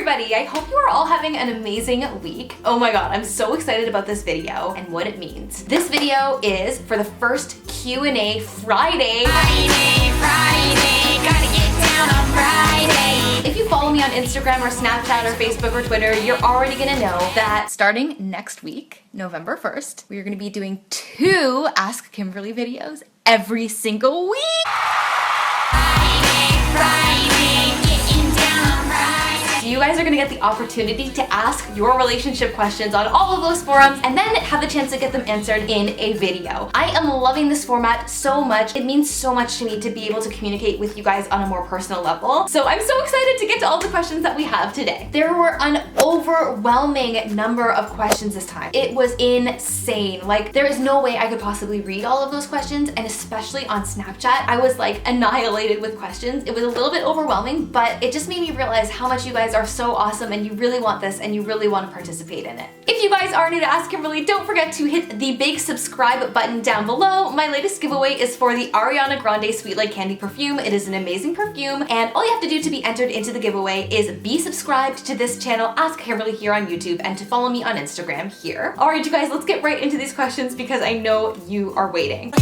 everybody, I hope you are all having an amazing week. Oh my god, I'm so excited about this video and what it means. This video is for the first Q&A Friday. Friday, gotta get down on Friday. If you follow me on Instagram or Snapchat or Facebook or Twitter, you're already gonna know that starting next week, November 1st, we are gonna be doing 2 Ask Kimberly videos every single week. You guys are gonna get the opportunity to ask your relationship questions on all of those forums and then have the chance to get them answered in a video. I am loving this format so much. It means so much to me to be able to communicate with you guys on a more personal level. So I'm so excited to get to all the questions that we have today. There were an overwhelming number of questions this time. It was insane. Like, there is no way I could possibly read all of those questions, and especially on Snapchat, I was like annihilated with questions. It was a little bit overwhelming, but it just made me realize how much you guys are so awesome and you really want this and you really want to participate in it. If you guys are new to Ask Kimberly, don't forget to hit the big subscribe button down below. My latest giveaway is for the Ariana Grande Sweet Like Candy perfume. It is an amazing perfume, and all you have to do to be entered into the giveaway is be subscribed to this channel, Ask Kimberly, here on YouTube, and to follow me on Instagram here. All right, you guys, let's get right into these questions because I know you are waiting.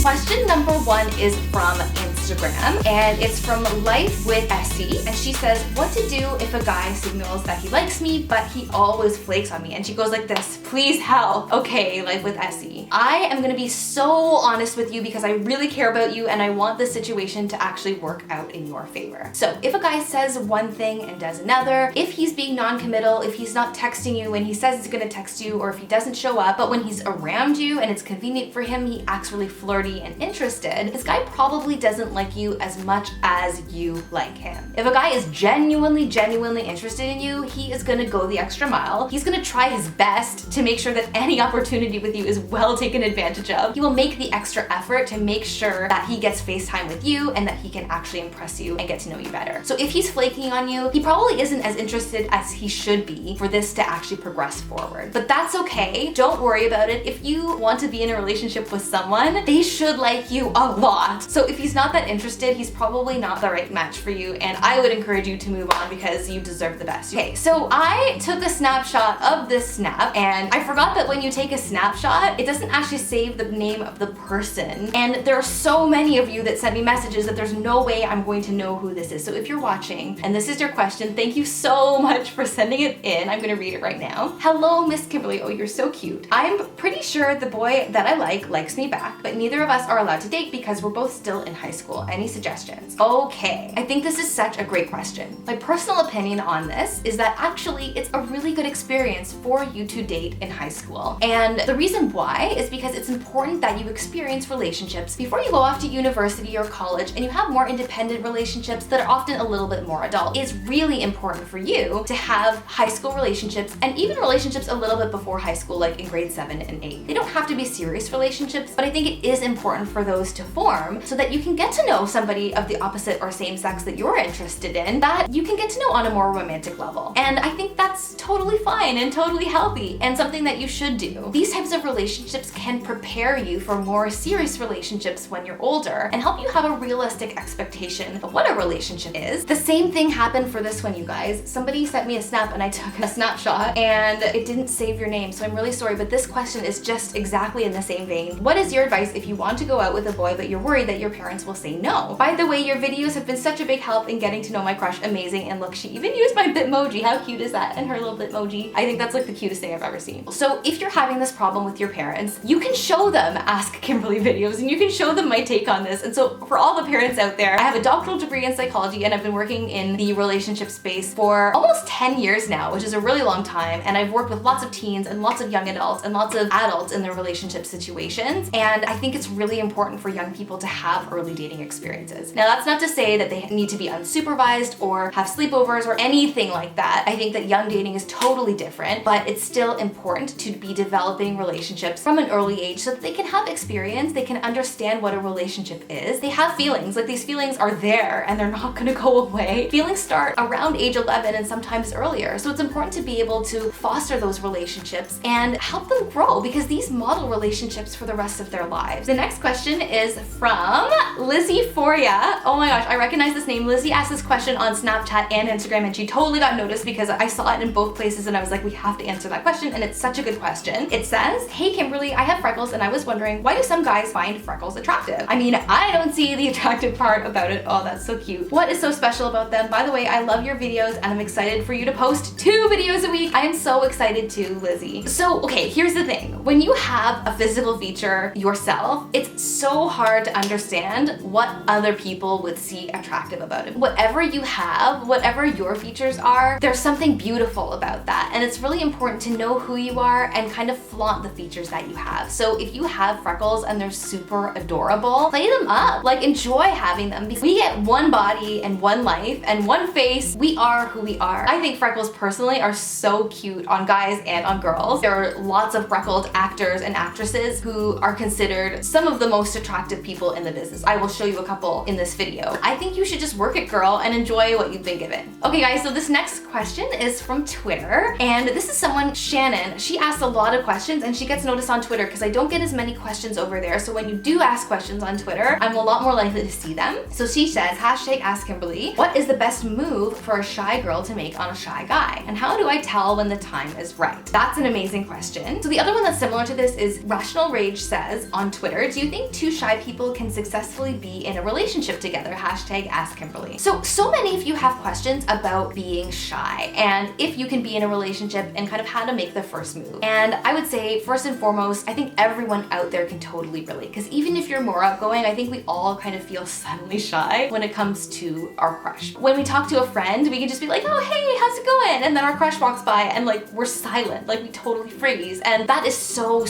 Question number 1 is from Instagram, and it's from Life with Essie, and she says, what to do if a guy signals that he likes me but he always flakes on me? And she goes like this: please help. Okay, Life with Essie, I am gonna be so honest with you because I really care about you and I want this situation to actually work out in your favor. So if a guy says one thing and does another, if he's being non-committal, if he's not texting you when he says he's gonna text you, or if he doesn't show up, but when he's around you and it's convenient for him, he acts really flirty and interested, this guy probably doesn't like you as much as you like him. If a guy is genuinely interested in you, he is gonna go the extra mile. He's gonna try his best to make sure that any opportunity with you is well taken advantage of. He will make the extra effort to make sure that he gets FaceTime with you and that he can actually impress you and get to know you better. So if he's flaking on you, he probably isn't as interested as he should be for this to actually progress forward. But that's okay. Don't worry about it. If you want to be in a relationship with someone, they should like you a lot. So if he's not that interested, he's probably not the right match for you, and I would encourage you to move on because you deserve the best. Okay, so I took a snapshot of this snap, and I forgot that when you take a snapshot, it doesn't actually save the name of the person. And there are so many of you that sent me messages that there's no way I'm going to know who this is. So if you're watching and this is your question, thank you so much for sending it in. I'm gonna read it right now. Hello, Miss Kimberly. Oh, you're so cute. I'm pretty sure the boy that I likes me back, but neither of us are allowed to date because we're both still in high school. Any suggestions? Okay, I think this is such a great question. My personal opinion on this is that actually it's a really good experience for you to date in high school. And the reason why is because it's important that you experience relationships before you go off to university or college and you have more independent relationships that are often a little bit more adult. It's really important for you to have high school relationships and even relationships a little bit before high school, like in grade 7 and 8. They don't have to be serious relationships, but I think it is important for those to form so that you can get to know somebody of the opposite or same sex that you're interested in, that you can get to know on a more romantic level. And I think that's totally fine and totally healthy and something that you should do. These types of relationships can prepare you for more serious relationships when you're older and help you have a realistic expectation of what a relationship is. The same thing happened for this one, you guys. Somebody sent me a snap and I took a snapshot and it didn't save your name, so I'm really sorry, but this question is just exactly in the same vein. What is your advice if you want to go out with a boy but you're worried that your parents will say no? By the way, your videos have been such a big help in getting to know my crush. Amazing. And look, she even used my Bitmoji. How cute is that? And her little Bitmoji. I think that's like the cutest thing I've ever seen. So if you're having this problem with your parents, you can show them Ask Kimberly videos and you can show them my take on this. And so for all the parents out there, I have a doctoral degree in psychology and I've been working in the relationship space for almost 10 years now, which is a really long time. And I've worked with lots of teens and lots of young adults and lots of adults in their relationship situations. And I think it's really important for young people to have early dating experiences. Now, that's not to say that they need to be unsupervised or have sleepovers or anything like that. I think that young dating is totally different, but it's still important to be developing relationships from an early age so that they can have experience, they can understand what a relationship is. They have feelings, like these feelings are there and they're not gonna go away. Feelings start around age 11 and sometimes earlier. So it's important to be able to foster those relationships and help them grow because these model relationships for the rest of their lives. The next question is from Lizzie Lizzie Foria. Oh my gosh, I recognize this name. Lizzie asked this question on Snapchat and Instagram, and she totally got noticed because I saw it in both places and I was like, we have to answer that question, and it's such a good question. It says, hey Kimberly, I have freckles and I was wondering, why do some guys find freckles attractive? I mean, I don't see the attractive part about it. Oh, that's so cute. What is so special about them? By the way, I love your videos and I'm excited for you to post 2 videos a week. I am so excited too, Lizzie. So, okay, here's the thing. When you have a physical feature yourself, it's so hard to understand what other people would see attractive about it. Whatever you have, whatever your features are, there's something beautiful about that. And it's really important to know who you are and kind of flaunt the features that you have. So if you have freckles and they're super adorable, play them up. Like, enjoy having them. We get one body and one life and one face. We are who we are. I think freckles personally are so cute on guys and on girls. There are lots of freckled actors and actresses who are considered some of the most attractive people in the business. I will show you a couple in this video. I think you should just work it, girl, and enjoy what you think of it. Okay guys, so this next question is from Twitter, and this is someone, Shannon. She asks a lot of questions and she gets noticed on Twitter because I don't get as many questions over there. So when you do ask questions on Twitter, I'm a lot more likely to see them. So she says, hashtag ask Kimberly, what is the best move for a shy girl to make on a shy guy? And how do I tell when the time is right? That's an amazing question. So the other one that's similar to this is Rational Rage says on Twitter, do you think 2 shy people can successfully be in a relationship together? Hashtag ask Kimberly. So many of you have questions about being shy and if you can be in a relationship and kind of how to make the first move. And I would say first and foremost, I think everyone out there can totally relate, because even if you're more outgoing, I think we all kind of feel suddenly shy when it comes to our crush. When we talk to a friend, we can just be like, oh hey, how's it going? And then our crush walks by and like we're silent, like we totally freeze. And that is so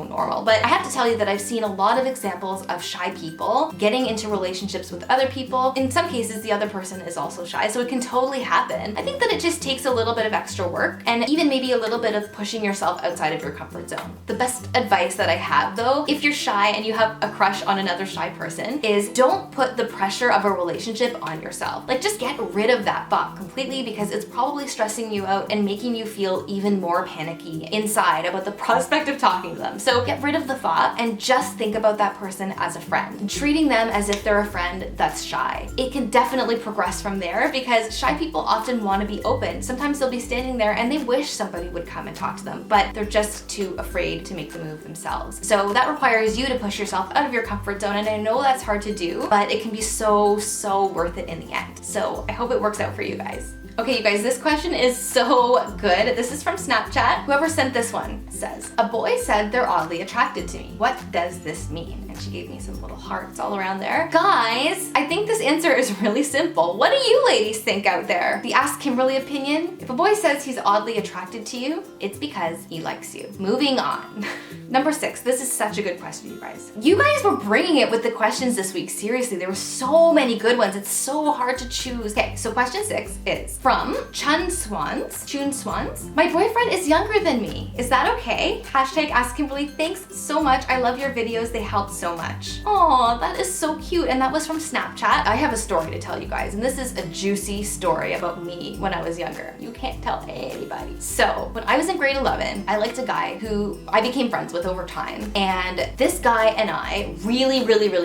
normal. But I have to tell you that I've seen a lot of examples of shy people getting into relationships with other people. In some cases, the other person is also shy, so it can totally happen. I think that it just takes a little bit of extra work and even maybe a little bit of pushing yourself outside of your comfort zone. The best advice that I have though, if you're shy and you have a crush on another shy person, is don't put the pressure of a relationship on yourself. Like, just get rid of that thought completely, because it's probably stressing you out and making you feel even more panicky inside about the prospect of talking to them. So get rid of the thought and just think about that person as a friend, treating them as if they're a friend that's shy. It can definitely progress from there, because shy people often want to be open. Sometimes they'll be standing there and they wish somebody would come and talk to them, but they're just too afraid to make the move themselves. So that requires you to push yourself out of your comfort zone, and I know that's hard to do, but it can be so worth it in the end. So I hope it works out for you guys. Okay, you guys, this question is so good. This is from Snapchat. Whoever sent this one says, a boy said they're oddly attracted to me. What does this mean? And she gave me some little hearts all around there. Guys, I think this answer is really simple. What do you ladies think out there? The Ask Kimberly opinion? If a boy says he's oddly attracted to you, it's because he likes you. Moving on. Number 6, this is such a good question, you guys. You guys were bringing it with the questions this week. Seriously, there were so many good ones. It's so hard to choose. Okay, so question 6 is from Chun Swans. My boyfriend is younger than me. Is that okay? Hashtag Ask Kimberly. Thanks so much. I love your videos. They help so much. Oh, that is so cute. And that was from Snapchat. I have a story to tell you guys, and this is a juicy story about me when I was younger. You can't tell anybody. So when I was in grade 11, I liked a guy who I became friends with over time. And this guy and I really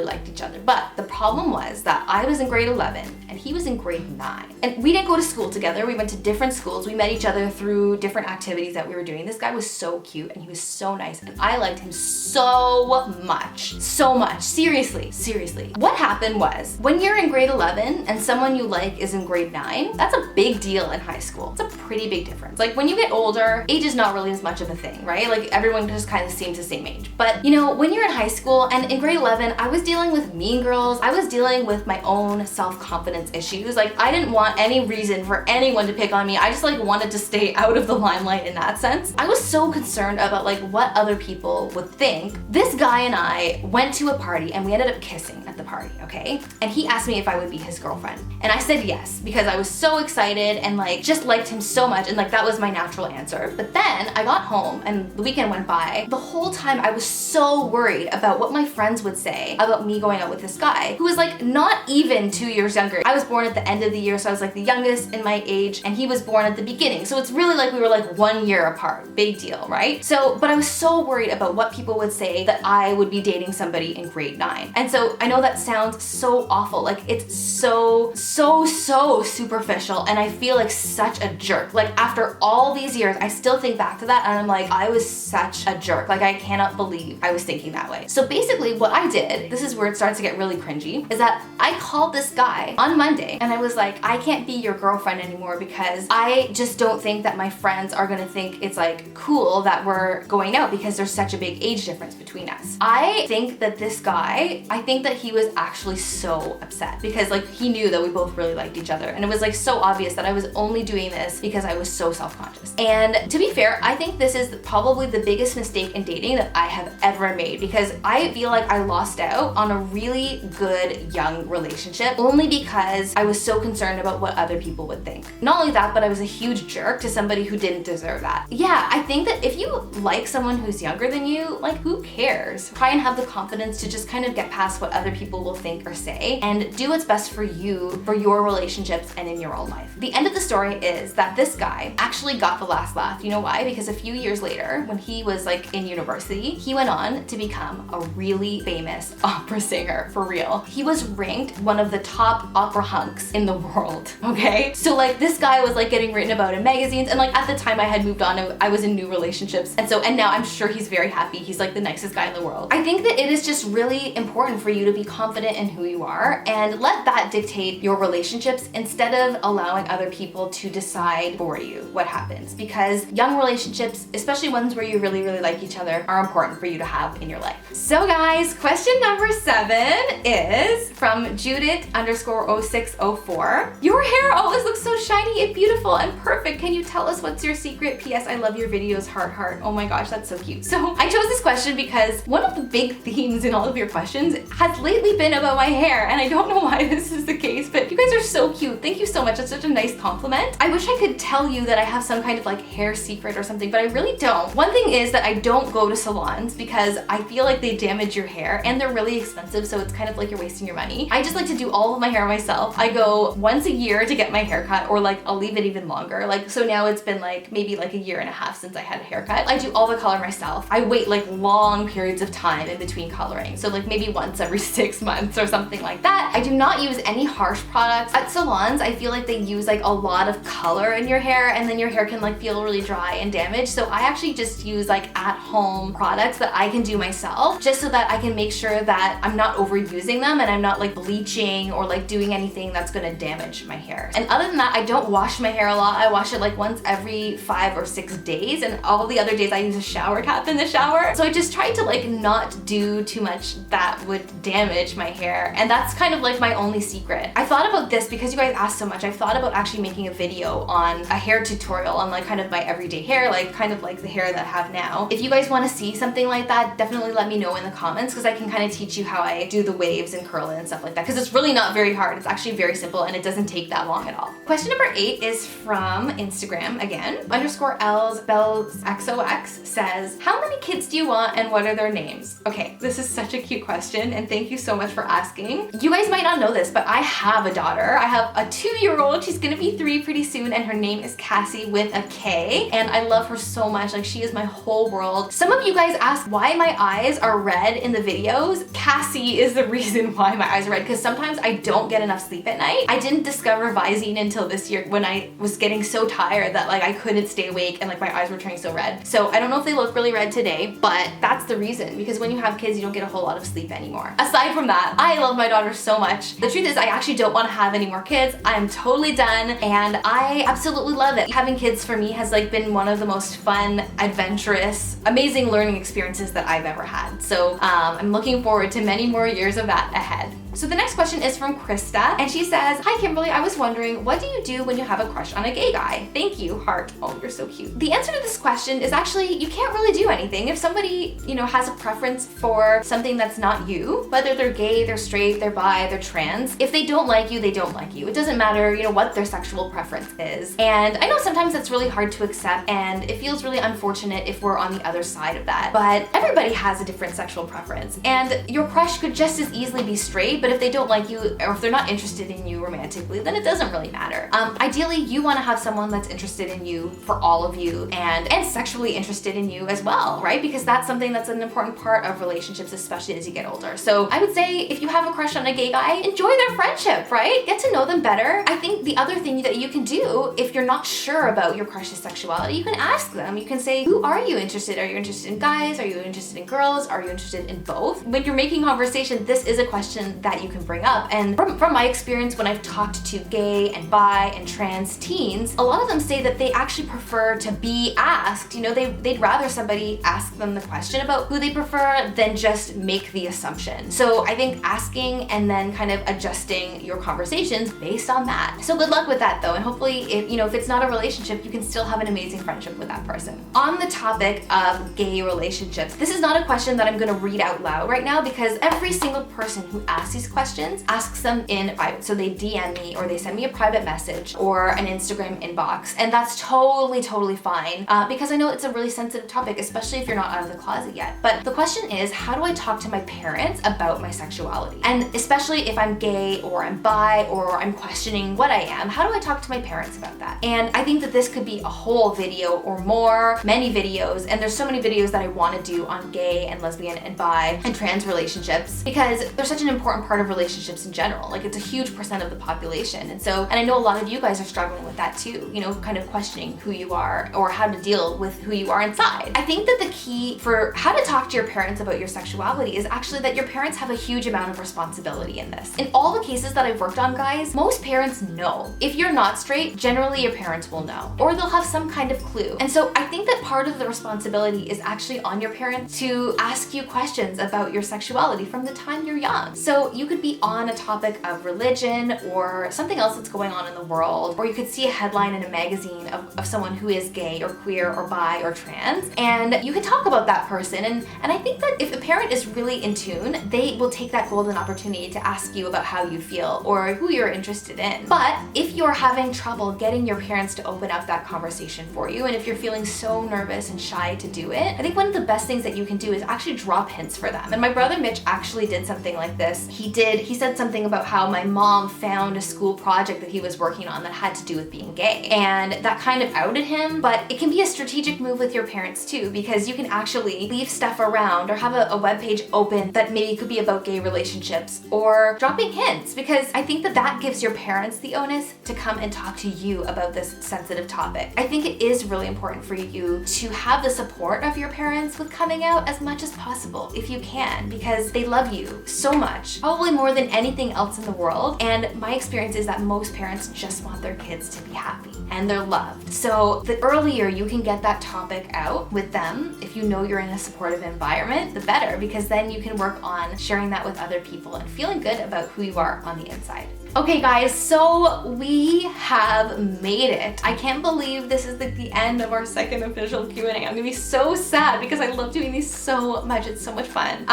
liked each other. But the problem was that I was in grade 11 and he was in grade 9. And we didn't go to school together. We went to different schools. We met each other through different activities that we were doing. This guy was so cute and he was so nice, and I liked him so much. Seriously. What happened was, when you're in grade 11 and someone you like is in grade 9, that's a big deal in high school. It's a pretty big difference. Like, when you get older, age is not really as much of a thing, right? Like, everyone just kind of seems the same age. But you know, when you're in high school and in grade 11, I was dealing with mean girls. I was dealing with my own self-confidence issues. Like, I didn't want any reason for anyone to pick on me. I just like wanted to stay out of the limelight in that sense. I was so concerned about like what other people would think. This guy and I went to a party and we ended up kissing at the party, okay? And he asked me if I would be his girlfriend. And I said yes, because I was so excited and like just liked him so much, and like that was my natural answer. But then I got home and the weekend went by. The whole time I was so worried about what my friends would say about me going out with this guy who was like not even 2 years younger. I was born at the end of the year, so I was like the youngest in my age, and he was born at the beginning. So it's really like we were like 1 year apart. Big deal, right? So, but I was so worried about what people would say that I would be dating somebody somebody in grade 9. And so I know that sounds so awful. Like it's so superficial, and I feel like such a jerk. Like after all these years, I still think back to that and I'm like, I was such a jerk. Like I cannot believe I was thinking that way. So basically what I did, this is where it starts to get really cringy, is that I called this guy on Monday and I was like, I can't be your girlfriend anymore because I just don't think that my friends are gonna think it's like cool that we're going out because there's such a big age difference between us. I think that this guy, I think that he was actually so upset because like he knew that we both really liked each other, and it was like so obvious that I was only doing this because I was so self-conscious. And to be fair, I think this is probably the biggest mistake in dating that I have ever made, because I feel like I lost out on a really good young relationship only because I was so concerned about what other people would think. Not only that, but I was a huge jerk to somebody who didn't deserve that. Yeah, I think that if you like someone who's younger than you, like who cares? Try and have the confidence to just kind of get past what other people will think or say and do what's best for you, for your relationships and in your own life. The end of the story is that this guy actually got the last laugh. You know why? Because a few years later, when he was like in university, he went on to become a really famous opera singer, for real. He was ranked one of the top opera hunks in the world, okay? So like this guy was like getting written about in magazines, and like at the time I had moved on, I was in new relationships, and now I'm sure he's very happy. He's like the nicest guy in the world. I think that it is just really important for you to be confident in who you are and let that dictate your relationships instead of allowing other people to decide for you what happens, because young relationships, especially ones where you really like each other, are important for you to have in your life. So guys, question number 7 is from Judith_0604. Your hair always looks so shiny and beautiful and perfect. Can you tell us what's your secret? P.S. I love your videos, heart. Oh my gosh, that's so cute. So I chose this question because one of the big themes in all of your questions has lately been about my hair, and I don't know why this is the case, but you guys are so cute. Thank you so much. That's such a nice compliment. I wish I could tell you that I have some kind of like hair secret or something, but I really don't. One thing is that I don't go to salons because I feel like they damage your hair and they're really expensive, so it's kind of like you're wasting your money. I just like to do all of my hair myself. I go once a year to get my hair cut, or like I'll leave it even longer. Like, so now it's been like maybe like a year and a half since I had a haircut. I do all the color myself. I wait like long periods of time in between coloring. So like maybe once every 6 months or something like that. I do not use any harsh products. At salons, I feel like they use like a lot of color in your hair, and then your hair can like feel really dry and damaged. So I actually just use like at-home products that I can do myself, just so that I can make sure that I'm not overusing them and I'm not like bleaching or like doing anything that's gonna damage my hair. And other than that, I don't wash my hair a lot. I wash it like once every 5 or 6 days, and all the other days I use a shower cap in the shower. So I just try to like not do too much that would damage my hair, and that's kind of like my only secret. I thought about this because you guys asked so much. I've thought about actually making a video on a hair tutorial on like kind of my everyday hair, like kind of like the hair that I have now. If you guys want to see something like that, definitely let me know in the comments, because I can kind of teach you how I do the waves and curl it and stuff like that, because it's really not very hard. It's actually very simple and it doesn't take that long at all. Question number 8 is from Instagram again. _LsBellsXOX says, how many kids do you want and what are their names? Okay, this is such a cute question and thank you so much for asking. You guys might not know this, but I have a daughter. I have a 2-year-old. She's gonna be 3 pretty soon, and her name is Cassie with a K, and I love her so much. Like, she is my whole world. Some of you guys asked why my eyes are red in the videos. Cassie is the reason why my eyes are red, because sometimes I don't get enough sleep at night. I didn't discover Visine until this year, when I was getting so tired that like I couldn't stay awake and like my eyes were turning so red. So I don't know if they look really red today, but that's the reason, because when you have kids, you don't get a whole lot of sleep anymore. Aside from that, I love my daughter so much. The truth is, I actually don't want to have any more kids. I'm totally done, and I absolutely love it. Having kids for me has like been one of the most fun, adventurous, amazing learning experiences that I've ever had. So I'm looking forward to many more years of that ahead. So the next question is from Krista, and she says, hi Kimberly, I was wondering, what do you do when you have a crush on a gay guy? Thank you, heart. Oh, you're so cute. The answer to this question is actually, you can't really do anything. If somebody, you know, has a preference for something that's not you, whether they're gay, they're straight, they're bi, they're trans, if they don't like you, they don't like you. It doesn't matter, you know, what their sexual preference is. And I know sometimes that's really hard to accept, and it feels really unfortunate if we're on the other side of that. But everybody has a different sexual preference, and your crush could just as easily be straight, but if they don't like you or if they're not interested in you romantically, then it doesn't really matter. Ideally, you want to have someone that's interested in you for all of you and sexually interested in you as well, right? Because that's something that's an important part of relationships, especially as you get older. So I would say if you have a crush on a gay guy, enjoy their friendship, right? Get to know them better. I think the other thing that you can do if you're not sure about your crush's sexuality, you can ask them. You can say, who are you interested? Are you interested in guys? Are you interested in girls? Are you interested in both? When you're making conversation, this is a question that you can bring up. And from my experience, when I've talked to gay and bi and trans teens, a lot of them say that they actually prefer to be asked. You know, they'd rather somebody ask them the question about who they prefer than just make the assumption. So I think asking and then kind of adjusting your conversations based on that. So good luck with that though, and hopefully if it's not a relationship, you can still have an amazing friendship with that person. On the topic of gay relationships, this is not a question that I'm gonna read out loud right now because every single person who asks these questions asks them in private. So they DM me or they send me a private message or an Instagram inbox, and that's totally fine because I know it's a really sensitive topic, especially if you're not out of the closet yet. But the question is, how do I talk to my parents about my sexuality? And especially if I'm gay or I'm bi or I'm questioning what I am, how do I talk to my parents about that? And I think that this could be a whole video or more, many videos, and there's so many videos that I want to do on gay and lesbian and bi and trans relationships because they're such an important part of relationships in general. Like, it's a huge percent of the population. And I know a lot of you guys are struggling with that too, you know, kind of questioning who you are or how to deal with who you are inside. I think that the key for how to talk to your parents about your sexuality is actually that your parents have a huge amount of responsibility in this. In all the cases that I've worked on, guys, most parents know. If you're not straight, generally your parents will know, or they'll have some kind of clue. And so I think that part of the responsibility is actually on your parents to ask you questions about your sexuality from the time you're young. So you could be on a topic of religion or something else that's going on in the world, or you could see a headline in a magazine of someone who is gay or queer or bi or trans, and you can talk about that person. And I think that if a parent is really in tune, they will take that golden opportunity to ask you about how you feel or who you're interested in. But if you're having trouble getting your parents to open up that conversation for you, and if you're feeling so nervous and shy to do it, I think one of the best things that you can do is actually drop hints for them. And my brother Mitch actually did something like this. He said something about how my mom found a school project that he was working on that had to do with being gay. And that kind of outed him, but it can be a strategic move with your parents too, because you can actually leave stuff around or have a web page open that maybe could be about gay relationships or dropping hints, because I think that gives your parents the onus to come and talk to you about this sensitive topic. I think it is really important for you to have the support of your parents with coming out as much as possible if you can, because they love you so much, probably more than anything else in the world. And my experience is that most parents just want their kids to be happy and they're loved. So the earlier you can get that topic out with them, if you know you're in a supportive environment, the better, because then you can work on sharing that with other people and feeling good about who you are on the inside. Okay guys, so we have made it. I can't believe this is the end of our second official Q&A. I'm gonna be so sad because I love doing these so much. It's so much fun.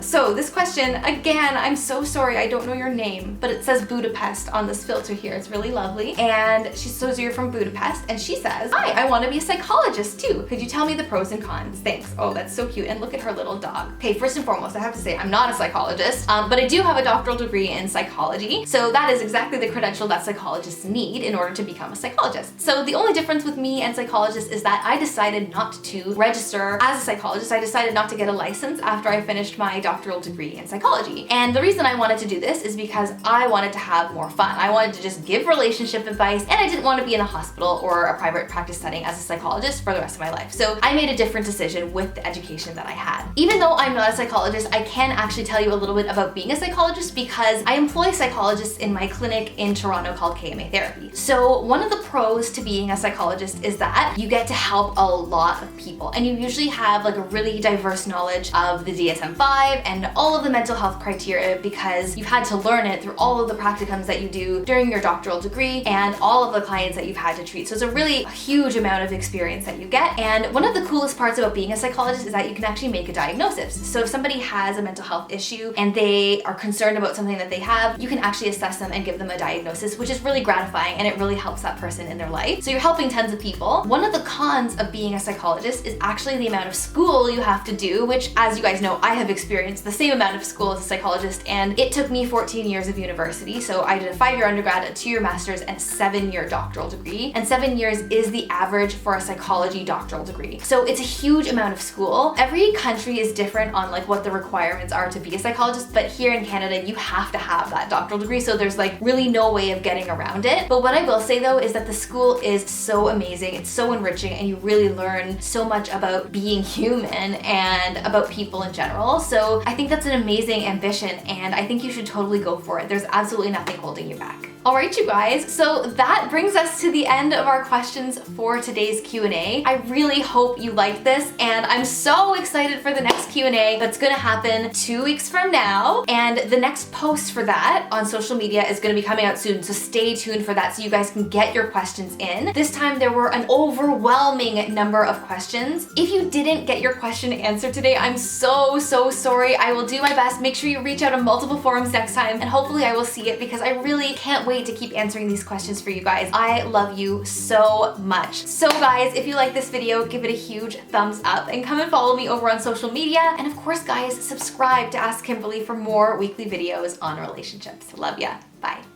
So this question, again, I'm so sorry, I don't know your name, but it says Budapest on this filter here. It's really lovely. And she says you're from Budapest, and she says, hi, I wanna be a psychologist too. Could you tell me the pros and cons? Thanks. Oh, that's so cute. And look at her little dog. Okay, first and foremost, I have to say I'm not a psychologist, but I do have a doctoral degree in psychology. So that is exactly the credential that psychologists need in order to become a psychologist. So the only difference with me and psychologists is that I decided not to register as a psychologist. I decided not to get a license after I finished my doctoral degree in psychology. And the reason I wanted to do this is because I wanted to have more fun. I wanted to just give relationship advice, and I didn't want to be in a hospital or a private practice setting as a psychologist for the rest of my life. So I made a different decision with the education that I had. Even though I'm not a psychologist, I can actually tell you a little bit about being a psychologist because I employ psychologists in my clinic in Toronto called KMA Therapy. So one of the pros to being a psychologist is that you get to help a lot of people, and you usually have like a really diverse knowledge of the DSM-5 and all of the mental health criteria because you've had to learn it through all of the practicums that you do during your doctoral degree and all of the clients that you've had to treat. So it's a really huge amount of experience that you get. And one of the coolest parts about being a psychologist is that you can actually make a diagnosis. So if somebody has a mental health issue and they are concerned about something that they have, you can actually assess them and give them a diagnosis, which is really gratifying and it really helps that person in their life. So you're helping tons of people. One of the cons of being a psychologist is actually the amount of school you have to do, which, as you guys know, I have experienced the same amount of school as a psychologist, and it took me 14 years of university. So I did a 5-year undergrad, a 2-year master's, and a 7-year doctoral degree. And 7 years is the average for a psychology doctoral degree. So it's a huge amount of school. Every country is different on like what the requirements are to be a psychologist, but here in Canada, you have to have that doctoral degree. So there's like really no way of getting around it. But what I will say though is that the school is so amazing. It's so enriching, and you really learn so much about being human and about people in general. So I think that's an amazing ambition, and I think you should totally go for it. There's absolutely nothing holding you back. All right, you guys, so that brings us to the end of our questions for today's Q&A. I really hope you liked this, and I'm so excited for the next Q&A that's gonna happen 2 weeks from now. And the next post for that on social media is gonna be coming out soon, so stay tuned for that so you guys can get your questions in. This time there were an overwhelming number of questions. If you didn't get your question answered today, I'm so sorry. I will do my best. Make sure you reach out on multiple forums next time, and hopefully I will see it, because I really can't wait to keep answering these questions for you guys. I love you so much. So guys, if you like this video, give it a huge thumbs up and come and follow me over on social media. And of course, guys, subscribe to Ask Kimberly for more weekly videos on relationships. Love ya. Bye.